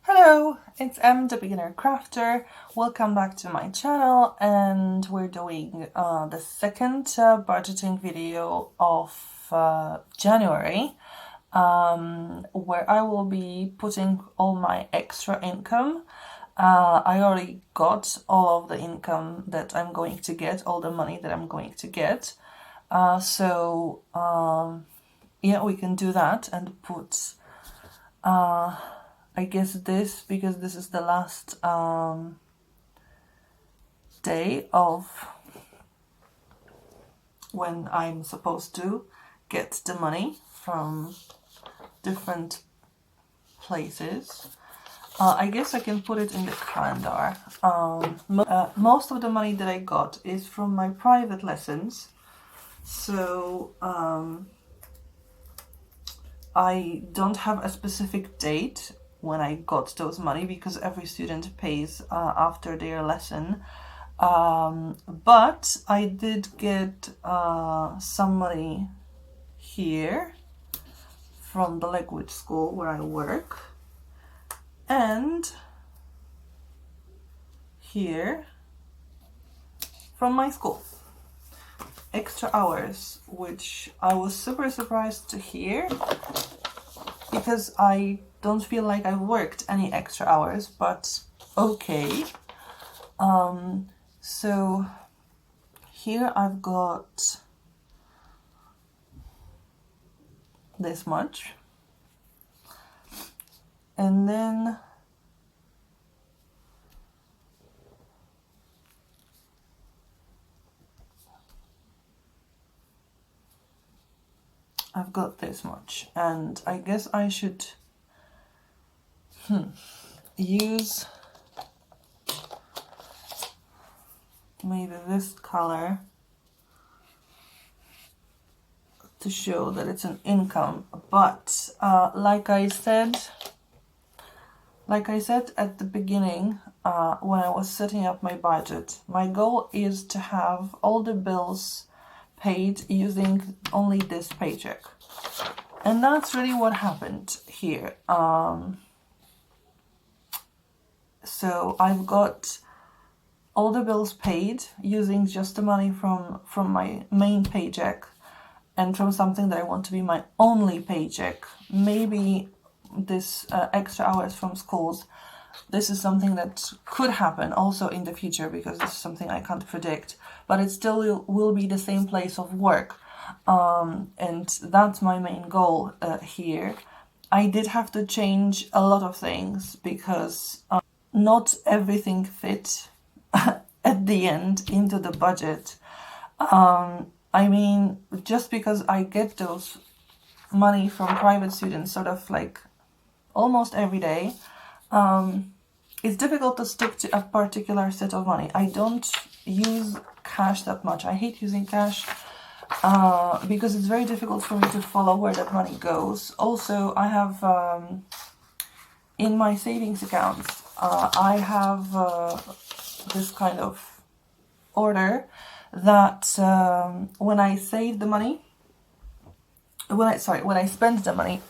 Hello, it's the Beginner Crafter. Welcome back to my channel, and we're doing the second budgeting video of January, where I will be putting all my extra income. I already got all of the income that I'm going to get, all the money that I'm going to get. Yeah, we can do that and put I guess this, because this is the last day of when I'm supposed to get the money from different places. I guess I can put it in the calendar. Most of the money that I got is from my private lessons, so I don't have a specific date when I got those money because every student pays after their lesson. But I did get some money here from the language school where I work, and here from my school. Extra hours, which I was super surprised to hear because I don't feel like I've worked any extra hours, but okay. So here I've got this much, and then I've got this much, and I guess I should use maybe this color to show that it's an income. But like I said at the beginning, when I was setting up my budget, my goal is to have all the bills paid using only this paycheck, and that's really what happened here. So I've got all the bills paid using just the money from my main paycheck and from something that I want to be my only paycheck. Maybe this extra hours from schools, this is something that could happen also in the future because this is something I can't predict, but it still will be the same place of work. And that's my main goal here. I did have to change a lot of things because not everything fit at the end into the budget. I mean, just because I get those money from private students sort of like almost every day, it's difficult to stick to a particular set of money. I don't use cash that much. I hate using cash because it's very difficult for me to follow where that money goes. Also, I have in my savings accounts, I have this kind of order that when I save the money, when I spend the money,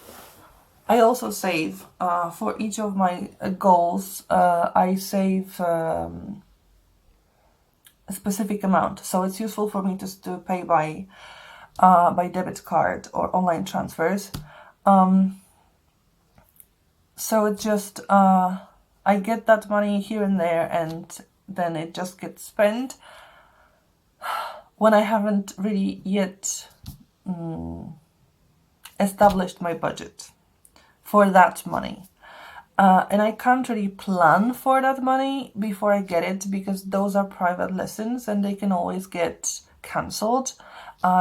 I also save for each of my goals. I save a specific amount, so it's useful for me just to pay by debit card or online transfers. So it just I get that money here and there, and then it just gets spent when I haven't really yet established my budget for that money. And I can't really plan for that money before I get it because those are private lessons and they can always get cancelled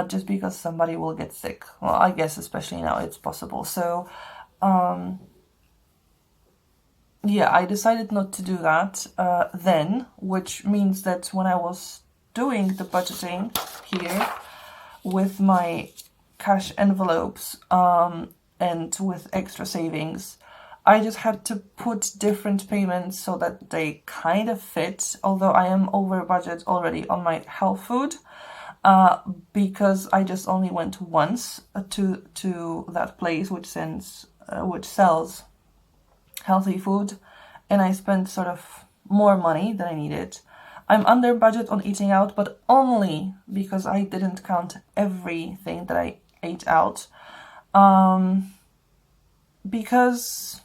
just because somebody will get sick. Well, I guess especially now it's possible. So yeah, I decided not to do that then, which means that when I was doing the budgeting here with my cash envelopes and with extra savings, I just had to put different payments so that they kind of fit, although I am over budget already on my health food because I just only went once to that place which sells healthy food, and I spent sort of more money than I needed. I'm under budget on eating out, but only because I didn't count everything that I ate out. Because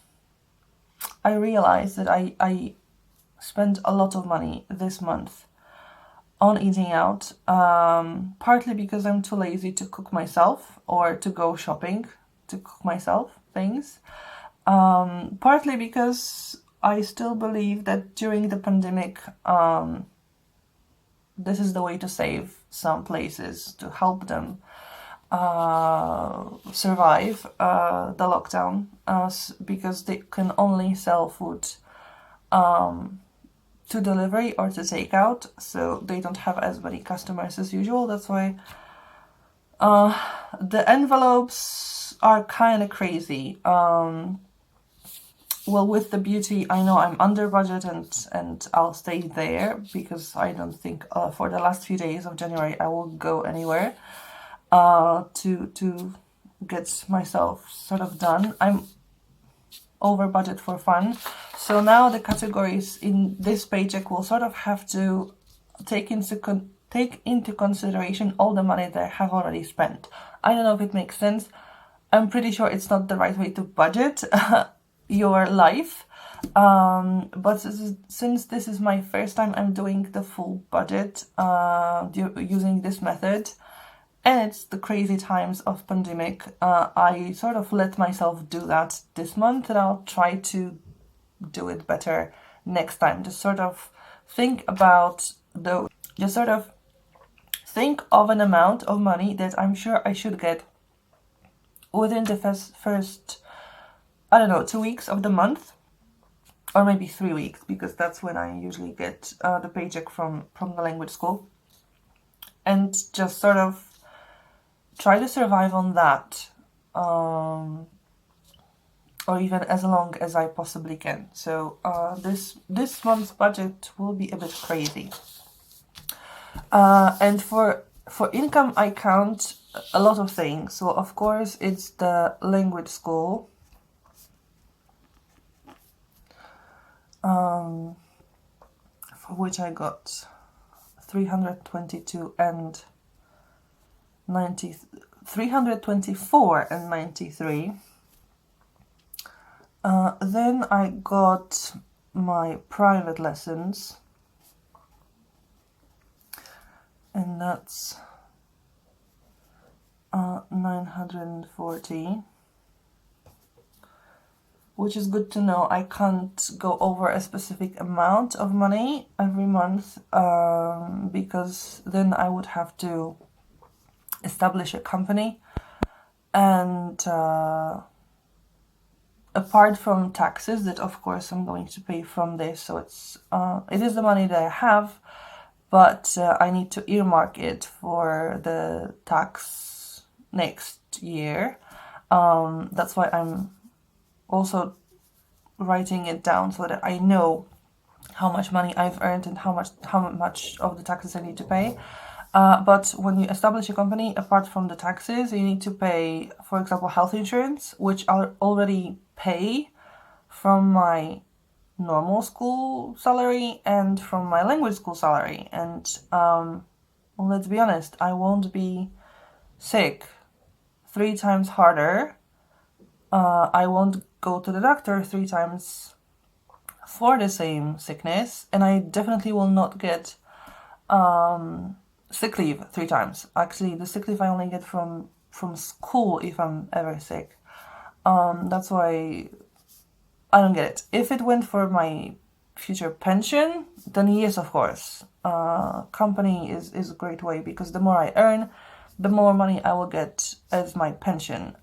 I realized that I spent a lot of money this month on eating out, partly because I'm too lazy to cook myself or to go shopping to cook myself things, partly because I still believe that during the pandemic, this is the way to save some places, to help them survive the lockdown, because they can only sell food to delivery or to takeout, so they don't have as many customers as usual. That's why the envelopes are kind of crazy. Well, with the beauty, I know I'm under budget and I'll stay there, because I don't think for the last few days of January I will go anywhere to get myself sort of done. I'm over budget for fun, so now the categories in this paycheck will sort of have to take into consideration all the money that I have already spent. I don't know if it makes sense. I'm pretty sure it's not the right way to budget your life, but since this is my first time I'm doing the full budget using this method, and it's the crazy times of pandemic, I sort of let myself do that this month, and I'll try to do it better next time. Just sort of think about just sort of think of an amount of money that I'm sure I should get within the first I don't know, 2 weeks of the month, or maybe 3 weeks, because that's when I usually get the paycheck from the language school, and just sort of try to survive on that, or even as long as I possibly can. So this month's budget will be a bit crazy, and for income I count a lot of things. So of course it's the language school. For which I got 324 and 93. Then I got my private lessons, and that's 940. Which is good to know. I can't go over a specific amount of money every month, because then I would have to establish a company, and apart from taxes that of course I'm going to pay from this, so it is the money that I have, but I need to earmark it for the tax next year. That's why I'm also writing it down, so that I know how much money I've earned and how much of the taxes I need to pay. But when you establish a company, apart from the taxes, you need to pay, for example, health insurance, which I already pay from my normal school salary and from my language school salary. And well, let's be honest, I won't be sick 3 times harder. I won't go to the doctor 3 times for the same sickness, and I definitely will not get sick leave 3 times. Actually, the sick leave I only get from school if I'm ever sick. That's why I don't get it. If it went for my future pension, then yes, of course. Company is a great way, because the more I earn, the more money I will get as my pension.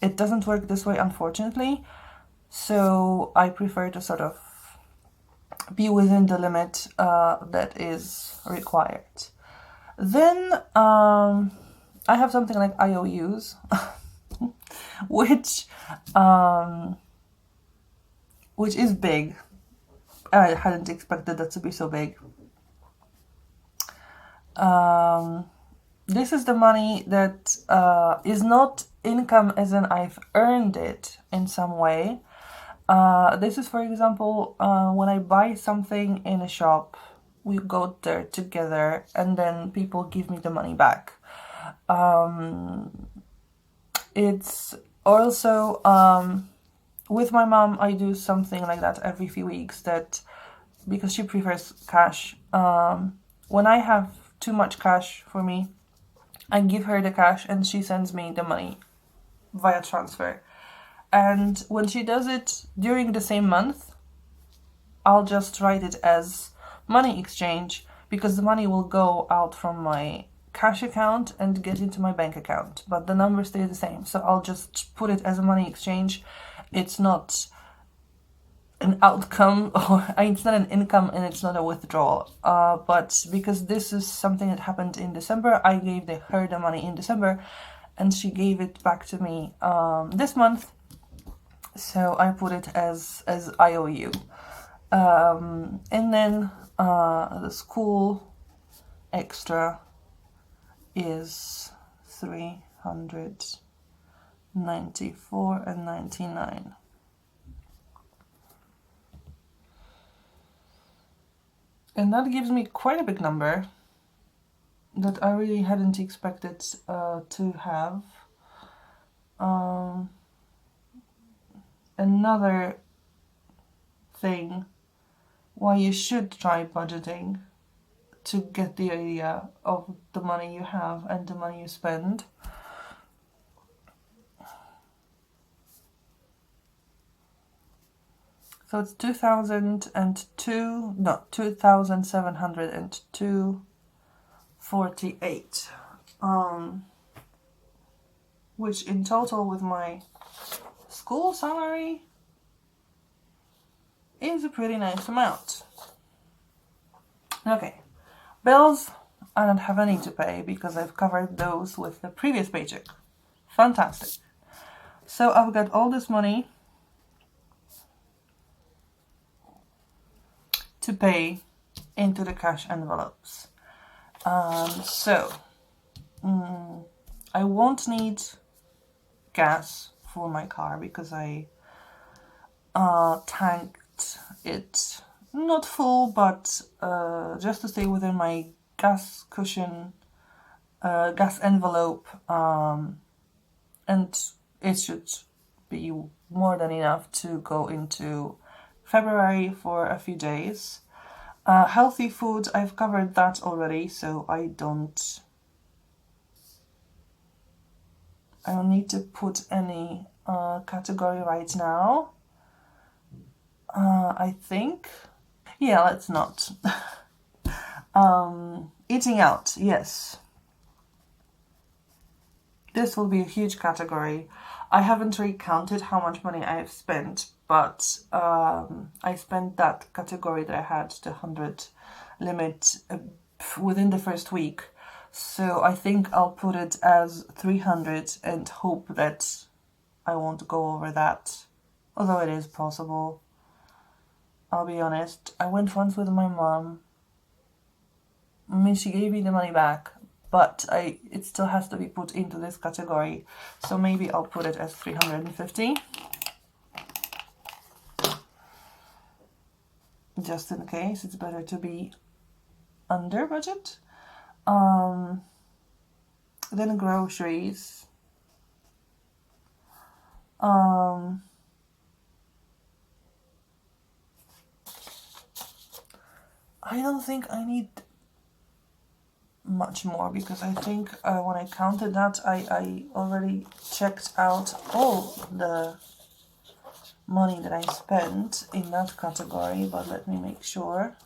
It doesn't work this way, unfortunately, so I prefer to sort of be within the limit that is required. Then I have something like IOUs, which is big. I hadn't expected that to be so big. This is the money that is not income as in I've earned it in some way, This is, for example, when I buy something in a shop, we go there together and then people give me the money back. It's also, with my mom, I do something like that every few weeks, that because she prefers cash. When I have too much cash for me, I give her the cash and she sends me the money via transfer. And when she does it during the same month, I'll just write it as money exchange, because the money will go out from my cash account and get into my bank account, but the numbers stay the same. So I'll just put it as a money exchange. It's not an outcome, or it's not an income, and it's not a withdrawal. But because this is something that happened in December, I gave her the money in December, and she gave it back to me this month. So I put it as IOU. And then the school extra is 394.99. And that gives me quite a big number that I really hadn't expected to have. Another thing why you should try budgeting, to get the idea of the money you have and the money you spend. So it's 2,702.48, which in total with my school salary is a pretty nice amount. Okay, bills, I don't have any to pay because I've covered those with the previous paycheck. Fantastic. So I've got all this money to pay into the cash envelopes. So I won't need gas for my car because I tanked it, not full, but just to stay within my gas cushion, gas envelope, and it should be more than enough to go into February for a few days. Healthy food, I've covered that already, so I don't need to put any category right now. I think. Yeah, let's not. Eating out, yes. This will be a huge category. I haven't really counted how much money I have spent, but I spent that category that I had, the 100 limit, within the first week. So I think I'll put it as 300 and hope that I won't go over that, although it is possible. I'll be honest, I went once with my mom. I mean, she gave me the money back, but it still has to be put into this category. So maybe I'll put it as 350. Just in case, it's better to be under budget. Then groceries. I don't think I need much more, because I think when I counted that, I already checked out all the money that I spent in that category, but let me make sure.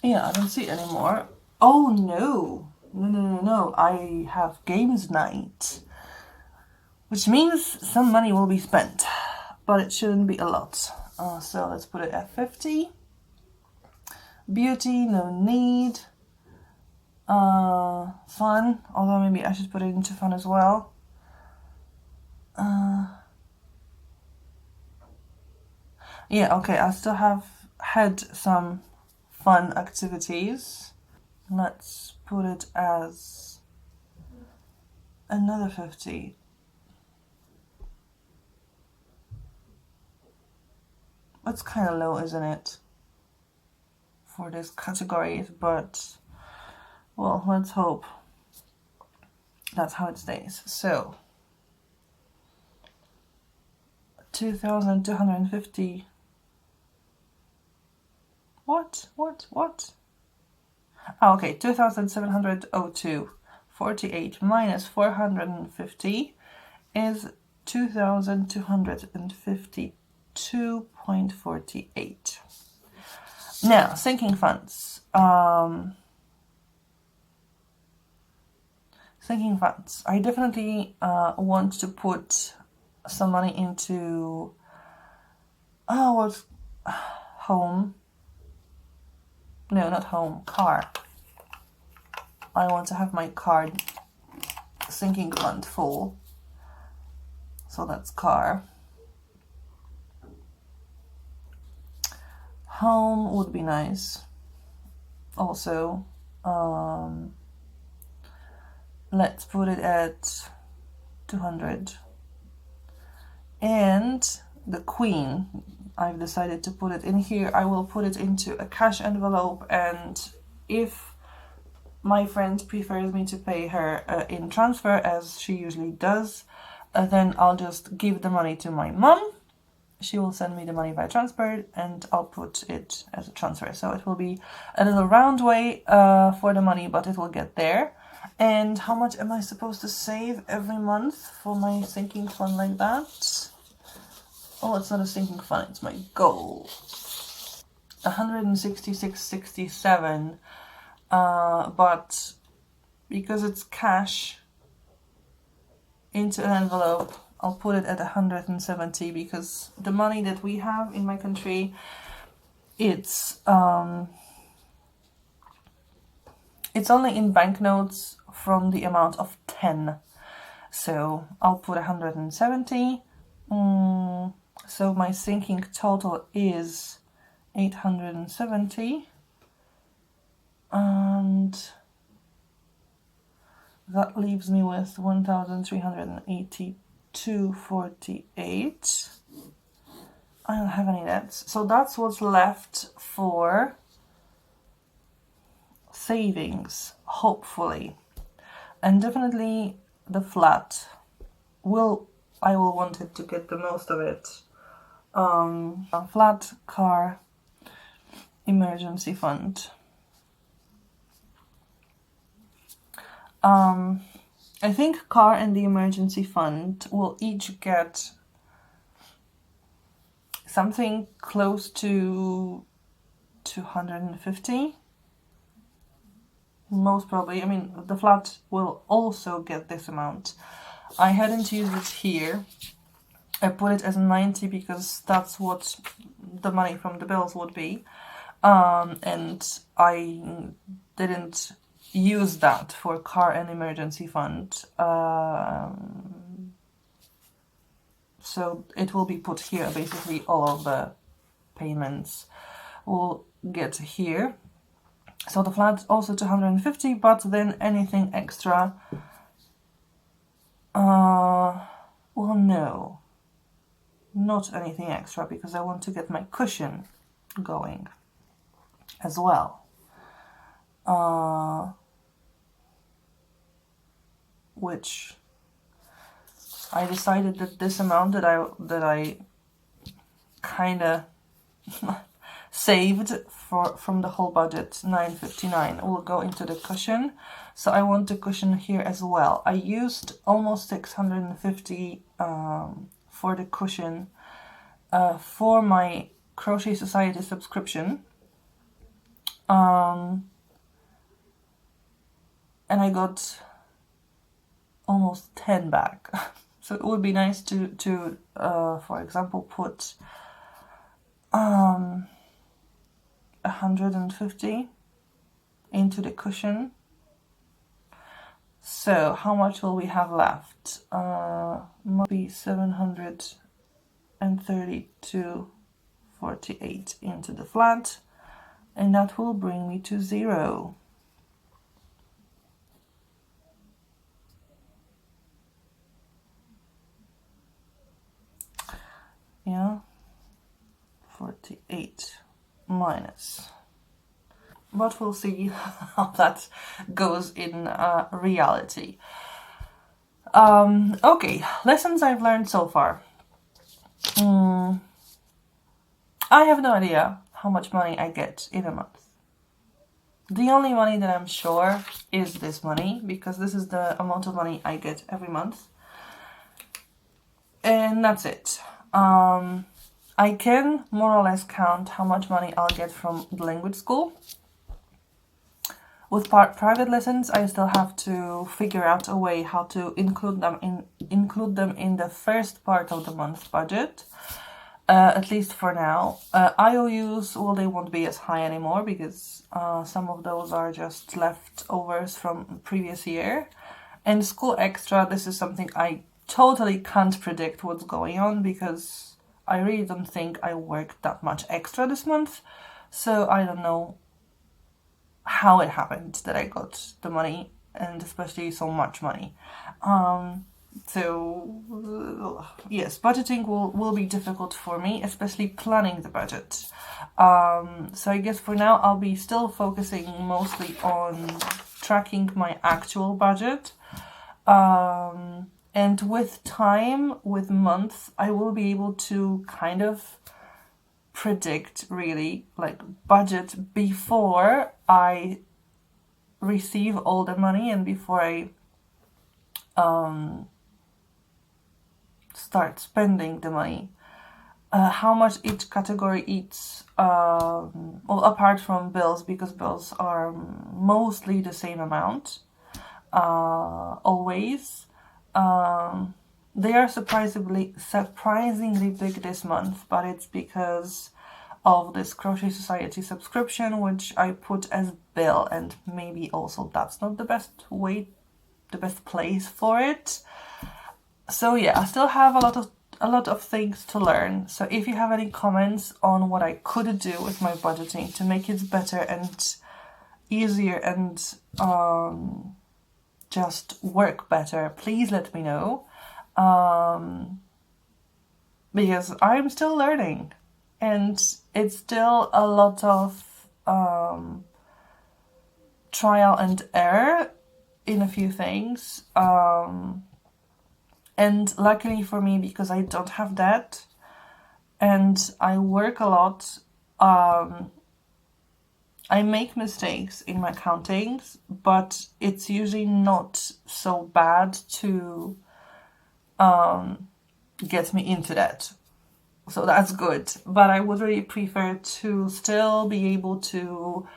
Yeah, I don't see any more. Oh no, no, I have games night, which means some money will be spent, but it shouldn't be a lot. So let's put it at 50. Beauty, no need. Fun, although maybe I should put it into fun as well. Yeah, okay, I still have had some fun activities. Let's put it as another 50. It's kind of low, isn't it, for this category? But, well, let's hope that's how it stays. So, 2,250. What? Oh, okay, 2,702.48 minus 450 is 2,252.48. Now, sinking funds. Sinking funds. I definitely want to put some money into home. No, not home. Car. I want to have my car sinking fund full. So that's car. Home would be nice. Also, let's put it at 200. And the Queen, I've decided to put it in here. I will put it into a cash envelope, and if my friend prefers me to pay her in transfer, as she usually does, then I'll just give the money to my mum. She will send me the money by transfer, and I'll put it as a transfer. So it will be a little round way for the money, but it will get there. And how much am I supposed to save every month for my sinking fund like that? Oh, it's not a sinking fund, it's my goal. 166.67, but because it's cash into an envelope, I'll put it at 170, because the money that we have in my country, it's only in banknotes from the amount of 10. So I'll put 170. So my sinking total is 870, and that leaves me with 1,382.48. I don't have any debts, so that's what's left for savings, hopefully. And definitely the flat I will want it to get the most of it. A flat, car, emergency fund. I think car and the emergency fund will each get something close to 250. Most probably. I mean, the flat will also get this amount. I hadn't used it here. I put it as 90 because that's what the money from the bills would be. And I didn't use that for car and emergency fund. So it will be put here. Basically, all of the payments will get here. So the flat also 250, but then anything extra, well, no, not anything extra, because I want to get my cushion going as well. Which I decided that this amount that I kind of saved from the whole budget, 959, will go into the cushion. So I want the cushion here as well. I used almost 650 for the cushion for my Crochet Society subscription. And I got almost 10 back. So it would be nice to for example, put 150 into the cushion. So how much will we have left? Must be 732.48 into the flat, and that will bring me to 0. Yeah, 38 minus. But we'll see how that goes in reality. Okay, lessons I've learned so far. I have no idea how much money I get in a month. The only money that I'm sure is this money, because this is the amount of money I get every month. And that's it. I can more or less count how much money I'll get from the language school. With private lessons, I still have to figure out a way how to include them in the first part of the month budget. At least for now. IOUs, well, they won't be as high anymore because some of those are just leftovers from previous year. And school extra, this is something I totally can't predict what's going on because I really don't think I worked that much extra this month. So I don't know how it happened that I got the money, and especially so much money. So yes, budgeting will be difficult for me, especially planning the budget. So I guess for now I'll be still focusing mostly on tracking my actual budget. And with time, with months, I will be able to kind of predict really like budget before I receive all the money and before I start spending the money. How much each category eats, well, apart from bills, because bills are mostly the same amount, always. They are surprisingly big this month, but it's because of this Crochet Society subscription, which I put as bill, and maybe also that's not the best place for it. So yeah, I still have a lot of things to learn. So if you have any comments on what I could do with my budgeting to make it better and easier and just work better, please let me know. Because I'm still learning and it's still a lot of trial and error in a few things. And luckily for me, because I don't have that and I work a lot, I make mistakes in my countings, but it's usually not so bad to get me into that. So that's good. But I would really prefer to still be able to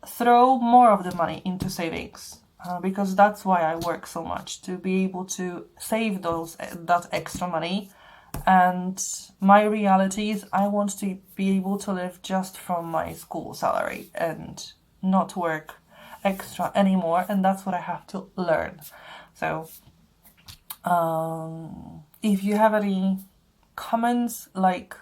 throw more of the money into savings. Because that's why I work so much, to be able to save that extra money. And my reality is I want to be able to live just from my school salary and not work extra anymore. And that's what I have to learn. So if you have any comments, like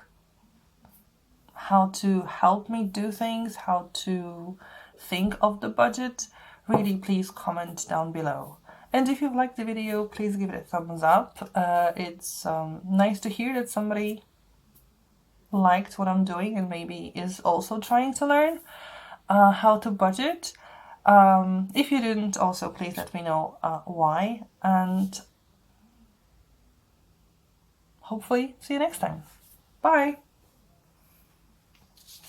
how to help me do things, how to think of the budget, really please comment down below. And if you've liked the video, please give it a thumbs up. It's nice to hear that somebody liked what I'm doing and maybe is also trying to learn how to budget. If you didn't, also please let me know why, and hopefully see you next time. Bye!